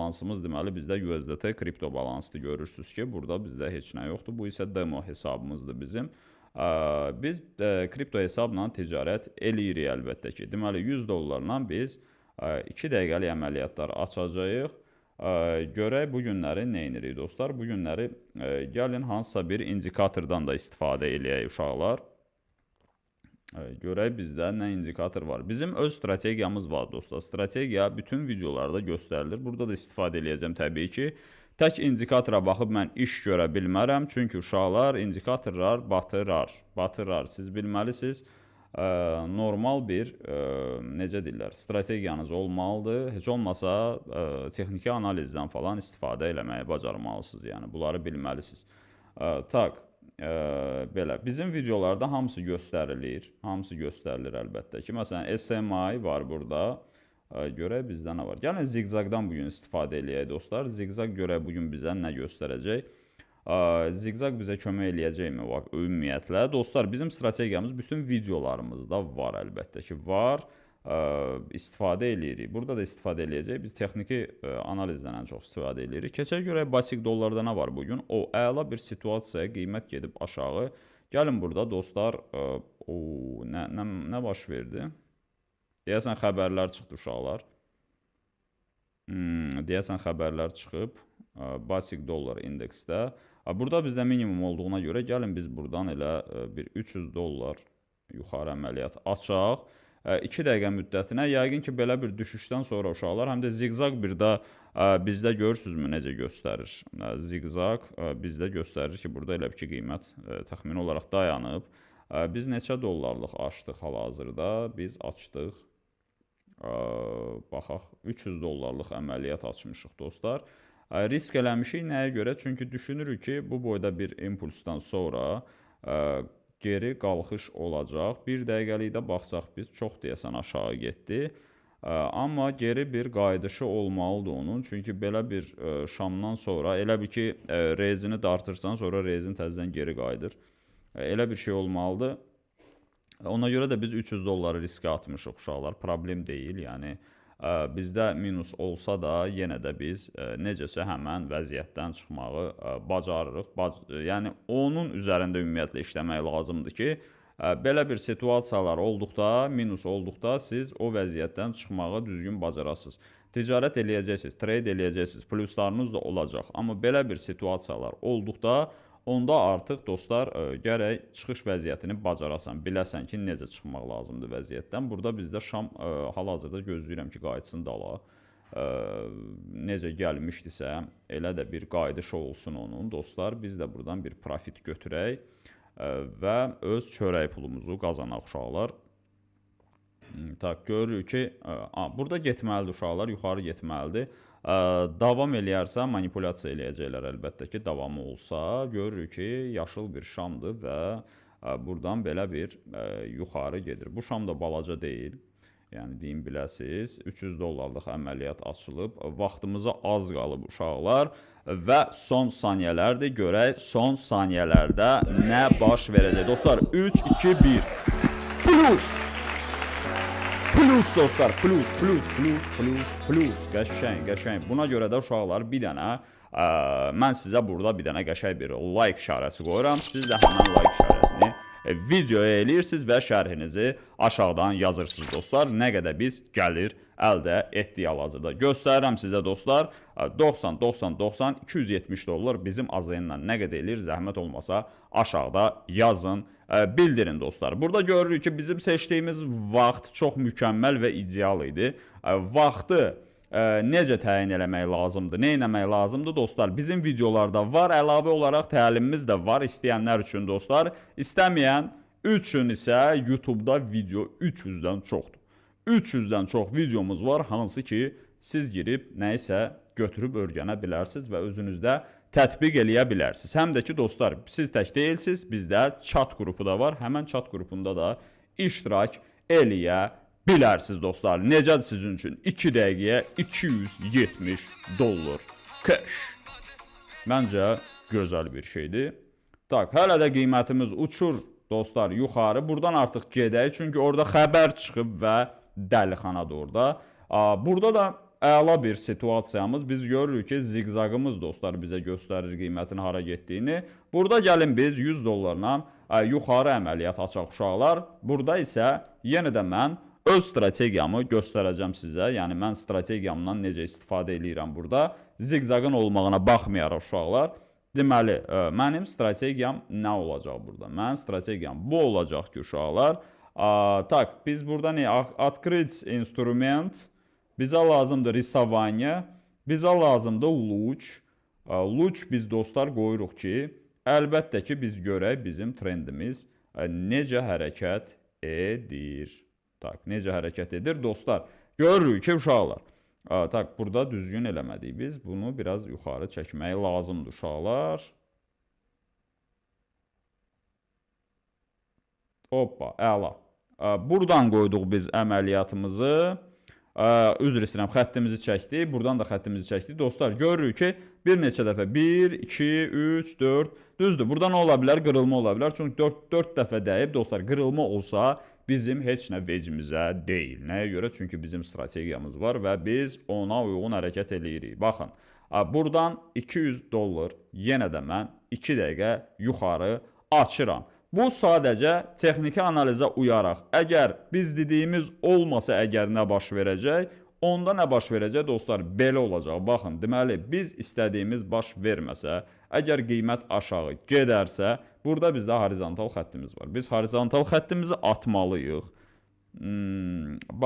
balansımız deməli bizdə USDT kripto balansdır. Görürsünüz ki, burada bizdə heç nə yoxdur. Bu isə demo hesabımızdır bizim. Biz kripto hesabla ticarət eləyirik əlbəttə ki. Deməli 100 dollarla biz 2 dəqiqəlik əməliyyatlar açacağıq. Görək bu günləri nə edirik dostlar? Bu günləri gəlin hansısa bir indikatordan da istifadə eləyək uşaqlar. Görək bizdə nə indikator var. Bizim öz strategiyamız var dostlar. Strategiya bütün videolarda göstərilir. Burada da istifadə eləyəcəm təbii ki. Tək indikatora baxıb mən iş görə bilmərəm. Çünki uşaqlar indikatorlar batırar. Siz bilməlisiniz. Normal bir, necə deyirlər, strategiyanız olmalıdır. Heç olmasa texniki analizdən falan istifadə eləməyi bacarmalısınız. Yəni bunları bilməlisiniz. Belə, bizim videolarda hamısı göstərilir. Hamısı göstərilir əlbəttə ki. Məsələn, SMI var burada. Görək bizdə nə var. Gəlin zigzagdan bugün istifadə eləyək dostlar. Zigzag görək bugün bizə nə göstərəcək. Zigzag bizə kömək eləyəcəkmi? Ümumiyyətlə. Dostlar, bizim strategiyamız bütün videolarımızda var əlbəttə ki. Var. İstifadə eləyirik. Burada da istifadə eləyəcək. Biz texniki analizdən ən çox istifadə eləyirik. Keçək görək basic dollarda nə var bugün? Əla bir situasiyaya qiymət gedib aşağı. Gəlin burada dostlar, nə baş verdi? Deyəsən xəbərlər çıxdı uşaqlar. Deyəsən xəbərlər çıxıb. Basic dollar indeksdə. Burada bizdə minimum olduğuna görə gəlin biz buradan elə bir 300 dollar yuxarı əməliyyat açaq. 2 dəqiqə müddətinə, yəqin ki, belə bir düşüşdən sonra uşaqlar, həm də zigzag bir də bizdə görürsünüzmü necə göstərir? Zigzag bizdə göstərir ki, burada elə bir ki, qiymət təxmini olaraq dayanıb. Biz neçə dollarlıq açdıq hal-hazırda? Biz açdıq, baxaq, 300 dollarlıq əməliyyat açmışıq dostlar. Risk eləmişik nəyə görə? Çünki düşünürük ki, bu boyda bir impulsdan sonra geri qalxış olacaq. Bir dəqiqəlikdə baxsaq biz çox deyəsən aşağı getdi. Amma geri bir qayıdışı olmalıdır onun. Çünki belə bir şamdan sonra elə bir ki, rezini dartırsan, sonra rezin təzədən geri qayıdır. Elə bir şey olmalıdır. Ona görə də biz 300 dolları riskə atmışıq uşaqlar. Problem deyil. Yəni bizdə minus olsa da yenə də biz necəsə həmən vəziyyətdən çıxmağı bacarırıq. Yəni onun üzərində ümumiyyətlə işləmək lazımdır ki, belə bir situasiyalar olduqda, minus olduqda siz o vəziyyətdən çıxmağı düzgün bacarasınız. Ticarət eləyəcəksiniz, trade eləyəcəksiniz, pluslarınız da olacaq. Amma belə bir situasiyalar olduqda onda artıq dostlar gərək çıxış vəziyyətini bacarasan, biləsən ki, necə çıxmaq lazımdır vəziyyətdən. Burada bizdə şam hal-hazırda gözləyirəm ki, qayıtsın dala. Necə gəlmişdisə, elə də bir qayıdış olsun onun dostlar. Biz də buradan bir profit götürək və öz çörək pulumuzu qazanaq uşaqlar. Görürük ki, burada getməlidir uşaqlar, yuxarı getməlidir. Davam eləyərsə manipulyasiya eləyəcəklər əlbəttə ki, davamı olsa. Görürük ki, yaşıl bir şamdır və buradan belə bir yuxarı gedir. Bu şam da balaca deyil. Yəni deyim biləsiniz, 300 dollarlıq əməliyyat açılıb. Vaxtımıza az qalıb uşaqlar və son saniyələrdir. Görək son saniyələrdə nə baş verəcək. Dostlar 3, 2, 1. Plus! Plus dostlar, plus, qəşəng. Buna görə də uşaqlar bir dənə, mən sizə burada bir dənə qəşəng bir like işarəsi qoyuram. Siz də həmən like işarəsini videoya eləyirsiniz və şərhinizi aşağıdan yazırsınız dostlar. Nə qədər biz gəlir əldə etdik hal-hazırda. Göstərirəm sizə dostlar, 90, 90, 90, 270 dollar bizim azayınla nə qədər eləyir, zəhmət olmasa aşağıda yazın. Bildirin dostlar. Burada görürük ki, bizim seçdiyimiz vaxt çox mükəmməl və ideal idi. Vaxtı necə təyin eləmək lazımdır, nə etmək lazımdır dostlar? Bizim videolarda var, əlavə olaraq təlimimiz də var istəyənlər üçün dostlar. İstəməyən üçün isə YouTube'da video 300-dən çoxdur. 300-dən çox videomuz var, hansı ki siz girib nəyisə götürüb öyrənə bilərsiniz və özünüzdə tətbiq eləyə bilərsiniz. Həm də ki, dostlar, siz tək deyilsiniz, bizdə chat qrupu da var. Həmən chat qrupunda da iştirak eləyə bilərsiniz, dostlar. Necədir sizin üçün? 2 dəqiqəyə 270 dollar cash. Məncə, gözəl bir şeydir. Hələ də qiymətimiz uçur, dostlar, yuxarı. Buradan artıq gedək, çünki orada xəbər çıxıb və dəlixanadır orada. Burada da əla bir situasiyamız. Biz görürük ki, ziqzaqımız dostlar bizə göstərir qiymətin hara getdiyini. Burada gəlin biz 100 dollarla yuxarı əməliyyat açaq uşaqlar. Burada isə yenə də mən öz strategiyamı göstərəcəm sizə. Yəni mən strategiyamdan necə istifadə edirəm burada. Ziqzaqın olmağına baxmayaraq uşaqlar. Deməli, mənim strategiyam nə olacaq burada? Mənim strategiyam bu olacaq ki, uşaqlar. Tak, biz burada ne? Открыть instrument. Bizə lazımdır risovание. Bizə lazımdır luç. Luç biz dostlar qoyuruq ki, əlbəttə ki, biz görək bizim trendimiz necə hərəkət edir. Tak, necə hərəkət edir dostlar? Görürük ki, uşaqlar. Tak, burada düzgün eləmədik biz. Bunu biraz yuxarı çəkmək lazımdır uşaqlar. Hoppa, əla. Buradan qoyduq biz əməliyyatımızı. Üzr istəyirəm, xəttimizi çəkdik. Buradan da xəttimizi çəkdik. Dostlar, görürük ki, bir neçə dəfə 1, 2, 3, 4, düzdür. Burada nə ola bilər? Qırılma ola bilər. Çünki 4 dəfə dəyib, dostlar, qırılma olsa bizim heç nə vecimizə deyil. Nəyə görə? Çünki bizim strategiyamız var və biz ona uyğun hərəkət eləyirik. Baxın, buradan 200 dollar yenə də mən 2 dəqiqə yuxarı açıram. Bu sadəcə texniki analizə uyaraq. Əgər biz dediyimiz olmasa əgər nə baş verəcək, onda nə baş verəcək dostlar? Belə olacaq. Baxın, deməli biz istədiyimiz baş verməsə, əgər qiymət aşağı gedərsə, burada bizdə horizontal xəttimiz var. Biz horizontal xəttimizi atmalıyıq.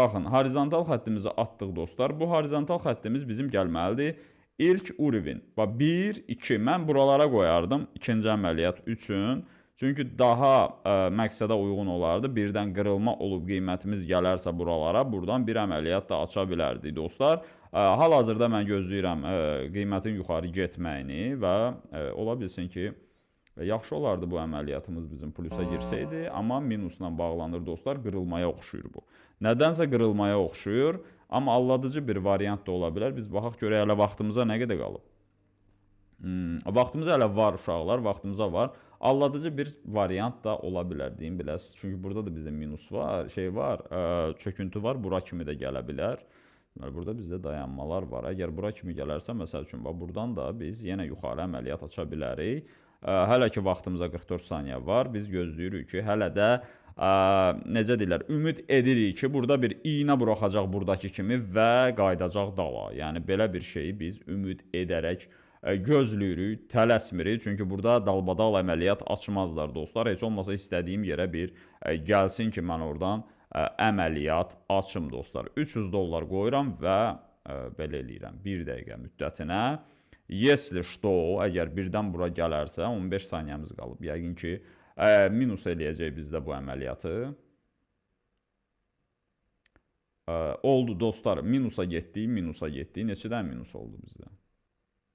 Baxın, horizontal xəttimizi atdıq dostlar. Bu horizontal xəttimiz bizim gəlməlidir. İlk urivin. 1, 2. Mən buralara qoyardım ikinci əməliyyat üçün. Çünki daha məqsədə uyğun olardı. Birdən qırılma olub qiymətimiz gələrsə buralara, buradan bir əməliyyat da aça bilərdik dostlar. Hal-hazırda mən gözləyirəm qiymətin yuxarı getməyini və ola bilsin ki, yaxşı olardı bu əməliyyatımız bizim plusa girsəydi, amma minusla bağlanır dostlar, qırılmaya oxşuyur bu. Nədənsə qırılmaya oxşuyur, amma aldadıcı bir variant da ola bilər. Biz baxaq görək hələ vaxtımıza nə qədər qalıb. Vaxtımıza hələ var uşaqlar, vaxtımıza var. Aldadıcı bir variant da ola bilər, deyim biləsiniz. Çünki burada da bizdə minus var, çöküntü var, bura kimi də gələ bilər. Burada bizdə dayanmalar var. Əgər bura kimi gələrsə, məsəl üçün, buradan da biz yenə yuxarı əməliyyat aça bilərik. Hələ ki, vaxtımıza 44 saniyə var. Biz gözləyirik ki, hələ də necə deyirlər, ümid edirik ki, burada bir iynə buraxacaq buradakı kimi və qaydacaq dala. Yəni, belə bir şeyi biz ümid edərək gözləyirik, tələsmirik. Çünki burada dalbadal əməliyyat açmazlar dostlar. Heç olmasa istədiyim yerə bir gəlsin ki, mən oradan əməliyyat açım dostlar. 300 dollar qoyuram və belə eləyirəm 1 dəqiqə müddətinə. Если что, əgər birdən bura gələrsə, 15 saniyəmiz qalıb. Yəqin ki, minus eləyəcək bizdə bu əməliyyatı. Oldu dostlar, minusa getdik, minusa getdik. Neçədən minus oldu bizdə?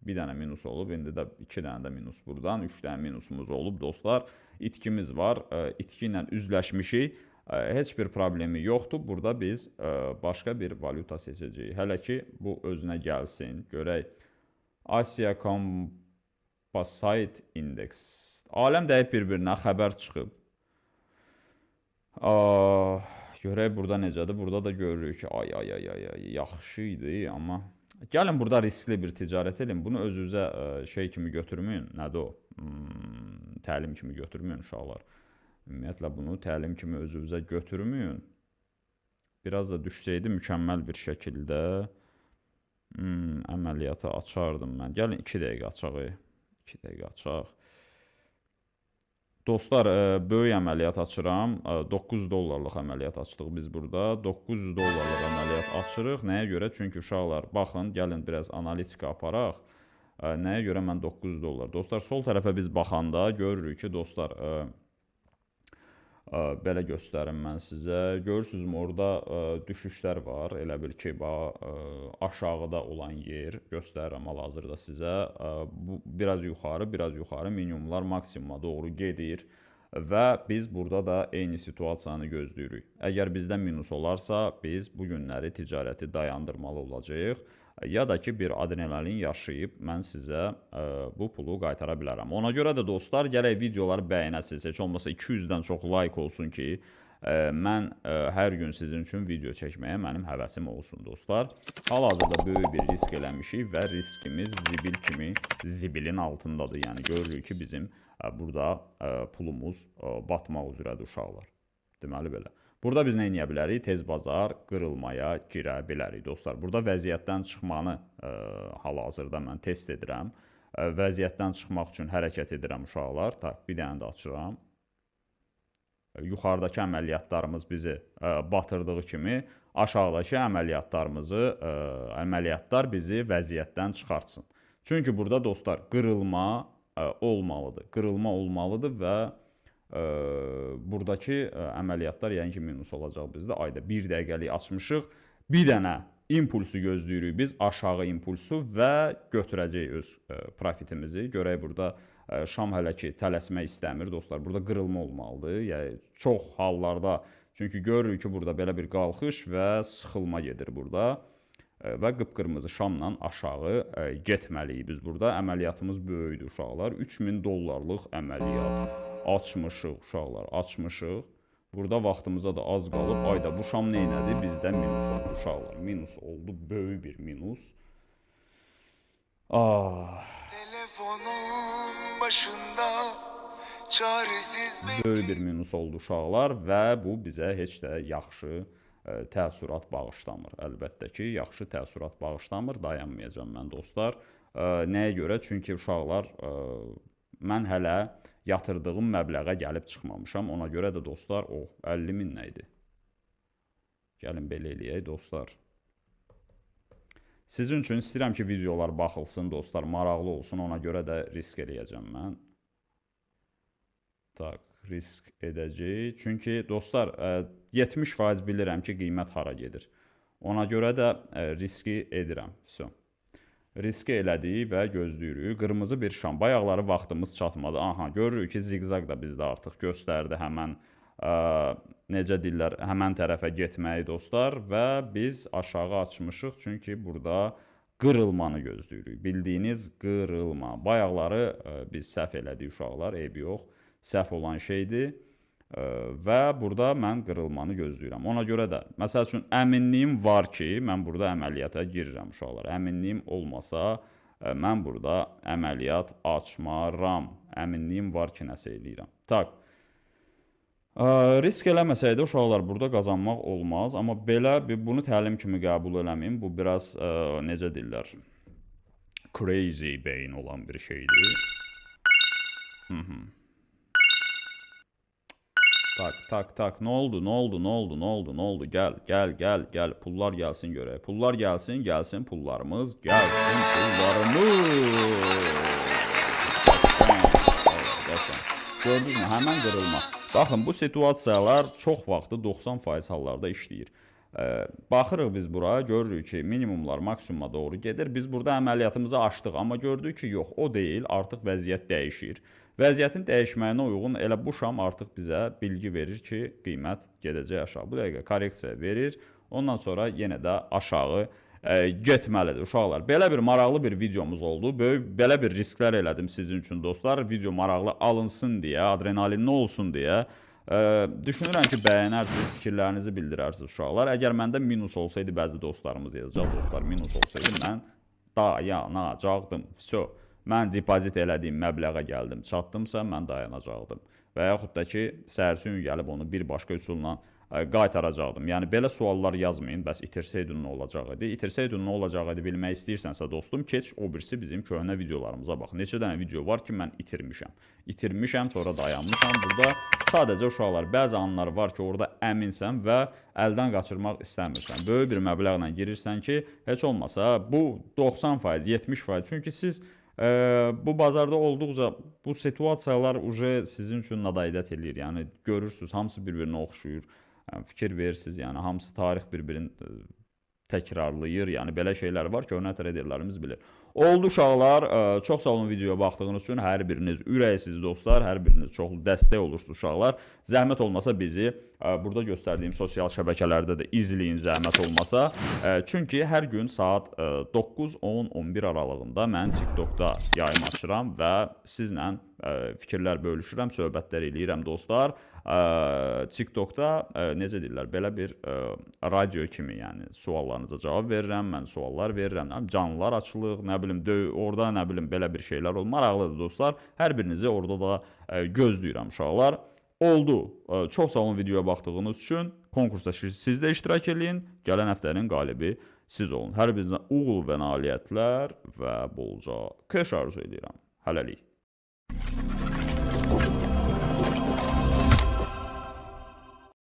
Bir dənə minus olub, indi də 2 dənə də minus buradan, 3 dənə minusumuz olub dostlar. İtkimiz var, itki ilə üzləşmişik. Heç bir problemi yoxdur. Burada biz başqa bir valyuta seçəcəyik. Hələ ki, bu özünə gəlsin. Görək, Asiya Composite Index. Aləm dəyib bir-birinə, xəbər çıxıb. Görək, burada necədir? Burada da görürük ki, yaxşı idi, amma... Gəlin burada riskli bir ticarət edin. Bunu özünüzə şey kimi götürməyin. Nədir o? Təlim kimi götürməyin uşaqlar. Ümumiyyətlə bunu təlim kimi özünüzə götürməyin. Biraz da düşsəydi mükəmməl bir şəkildə əməliyyatı açardım mən. Gəlin 2 dəqiqə açaq. 2 dəqiqə açaq. Dostlar, böyük əməliyyat açıram. 9 dollarlıq əməliyyat açdıq biz burada. 900 dollarlıq əməliyyat açırıq. Nəyə görə? Çünki uşaqlar, baxın, gəlin biraz analitika aparaq. Nəyə görə mən 900 dollar? Dostlar, sol tərəfə biz baxanda görürük ki, dostlar, belə göstərim mən sizə. Görürsünüzmü, orada düşüşlər var. Elə bil ki, aşağıda olan yer göstərirəm hal-hazırda sizə. Biraz yuxarı minimumlar maksimuma doğru gedir. Və biz burada da eyni situasiyanı gözləyirik. Əgər bizdə minus olarsa, biz bu günləri ticarəti dayandırmalı olacağıq. Ya da ki, bir adrenalin yaşayıb mən sizə bu pulu qaytara bilərəm. Ona görə də dostlar, gələk videoları bəyənəsiniz. Heç olmasa 200-dən çox like olsun ki, mən hər gün sizin üçün video çəkməyə mənim həvəsim olsun dostlar. Hal-hazırda böyük bir risk eləmişik və riskimiz zibil kimi zibilin altındadır. Yəni görürük ki, bizim burada pulumuz batmaq üzrədir uşaqlar. Deməli belə. Burada biz nə edə bilərik? Tez bazar qırılmaya girə bilərik dostlar. Burada vəziyyətdən çıxmanı hal-hazırda mən test edirəm. Vəziyyətdən çıxmaq üçün hərəkət edirəm uşaqlar. Bir dənə də açıram. Yuxarıdakı əməliyyatlarımız bizi batırdığı kimi aşağıdakı əməliyyatlar bizi vəziyyətdən çıxartsın. Çünki burada dostlar qırılma olmalıdır. Qırılma olmalıdır və buradakı əməliyyatlar yəni ki minus olacaq bizdə. Ayda 1 dəqiqəlik açmışıq. Bir dənə impulsu gözləyirik biz, aşağı impulsu və götürəcəyik öz profitimizi. Görək burada Şam hələ ki tələsmək istəmir dostlar. Burada qırılma olmalıdır. Yəni çox hallarda çünki görürük ki burada belə bir qalxış və sıxılma gedir burada. Və qıpqırmızı şamla aşağı getməliyik biz burada. Əməliyyatımız böyükdür uşaqlar. 3000 dollarlıq əməliyyat açmışıq uşaqlar, açmışıq. Burada vaxtımıza da az qalıb. Ayda bu şam neynədir? Bizdə minus oldu uşaqlar. Minus oldu, böyük bir minus. Telefonun başında böyük bir minus oldu uşaqlar və bu bizə heç də yaxşı təəssürat bağışlamır. Əlbəttə ki, yaxşı təəssürat bağışlamır. Dayanmayacağım mən dostlar. Nəyə görə? Çünki uşaqlar mən hələ yatırdığım məbləğə gəlib çıxmamışam. Ona görə də dostlar, 50 min nə idi? Gəlin belə eləyək dostlar. Sizin üçün istəyirəm ki, videolar baxılsın dostlar, maraqlı olsun. Ona görə də risk eləyəcəm mən. Risk edəcəyik. Çünki dostlar, 70% bilirəm ki, qiymət hara gedir. Ona görə də riski edirəm. Riski elədik və gözləyirik. Qırmızı bir şam. Bayaqları vaxtımız çatmadı. Aha, görürük ki, ziqzaq da bizdə artıq göstərdi həmən, necə deyirlər, həmən tərəfə getməyi dostlar və biz aşağı açmışıq. Çünki burada qırılmanı gözləyirik. Bildiyiniz qırılma. Bayaqları biz səhv elədik uşaqlar, eybi yox. Səhv olan şeydir və burada mən qırılmanı gözləyirəm. Ona görə də, məsəl üçün, əminliyim var ki, mən burada əməliyyata girirəm uşaqlar. Əminliyim olmasa, mən burada əməliyyat açmaram. Əminliyim var ki, nəsə eləyirəm. Risk eləməsəydə uşaqlar burada qazanmaq olmaz. Amma belə, bunu təlim kimi qəbul eləməyim. Bu biraz, necə deyirlər, crazy beyin olan bir şeydir. Nə oldu? Gəl. Pullar gəlsin görək. Pullar gəlsin pullarımız. Gördünüz mü? Həmən qırılma. Baxın, bu situasiyalar çox vaxtı 90% hallarda işləyir. Baxırıq biz bura, görürük ki, minimumlar maksimuma doğru gedir. Biz burada əməliyyatımızı açdıq, amma gördük ki, yox, o deyil, artıq vəziyyət dəyişir. Vəziyyətin dəyişməyinə uyğun elə bu şam artıq bizə bilgi verir ki, qiymət gedəcək aşağı. Bu dəqiqə korreksiya verir, ondan sonra yenə də aşağı getməlidir uşaqlar. Belə bir maraqlı bir videomuz oldu. Belə bir risklər elədim sizin üçün dostlar. Video maraqlı alınsın deyə, adrenalinli olsun deyə. Düşünürəm ki, bəyənərsiniz, fikirlərinizi bildirərsiniz uşaqlar. Əgər məndə minus olsaydı, bəzi dostlarımız yazacaq, dostlar, minus olsaydı, mən dayanacaqdım. Mən depozit elədiyim məbləğə gəldim, çatdımsa, mən dayanacaqdım. Və yaxud da ki, səhərsi gün gəlib onu bir başqa üsulla qaytaracaqdım. Yəni, belə suallar yazmayın, bəs itirsəydin nə olacaq idi? İtirsəydin nə olacaq idi bilmək istəyirsənsə dostum, keç o birisi bizim köhnə videolarımıza bax. Neçə dənə video var ki, mən itirmişəm. İtirmişəm, sonra dayanmışam. Burada sadəcə uşaqlar, bəzi anlar var ki, orada əminsən və əldən qaçırmaq istəmirsən. Böyük bir məbləğlə girirsən ki, heç olmasa bu 90%, 70%. Çünki siz bu bazarda olduqca bu situasiyalar sizin üçün nadayidət eləyir. Yəni, görürsünüz, hamısı bir-birinə oxşuyur. Fikir verirsiniz, yəni hamısı tarix bir-birini təkrarlayır. Yəni belə şeylər var ki, örnək traderlərimiz bilir. Oldu uşaqlar, çox sağ olun videoya baxdığınız üçün. Hər biriniz ürəksiz dostlar, hər biriniz çoxlu dəstək olursunuz uşaqlar. Zəhmət olmasa bizi burada göstərdiyim sosial şəbəkələrdə də izləyin, zəhmət olmasa. Çünki hər gün saat 9, 10, 11 aralığında mən TikTokda yayım açıram və sizlə fikirlər bölüşürəm, söhbətlər eləyirəm dostlar. TikTokda necə deyirlər, belə bir radio kimi, yəni suallarınıza cavab verirəm, mən suallar verirəm, canlılar açılıq, nə bilim orada nə bilim belə bir şeylər olur. Maraqlıdır dostlar. Hər birinizi orada da gözləyirəm uşaqlar. Oldu. Çox sağ olun videoya baxdığınız üçün. Konkursda siz də iştirak edin. Gələn həftənin qalibi siz olun. Hər birinizə uğur və nailiyyətlər və bolca keş arzu edirəm. Hələlik.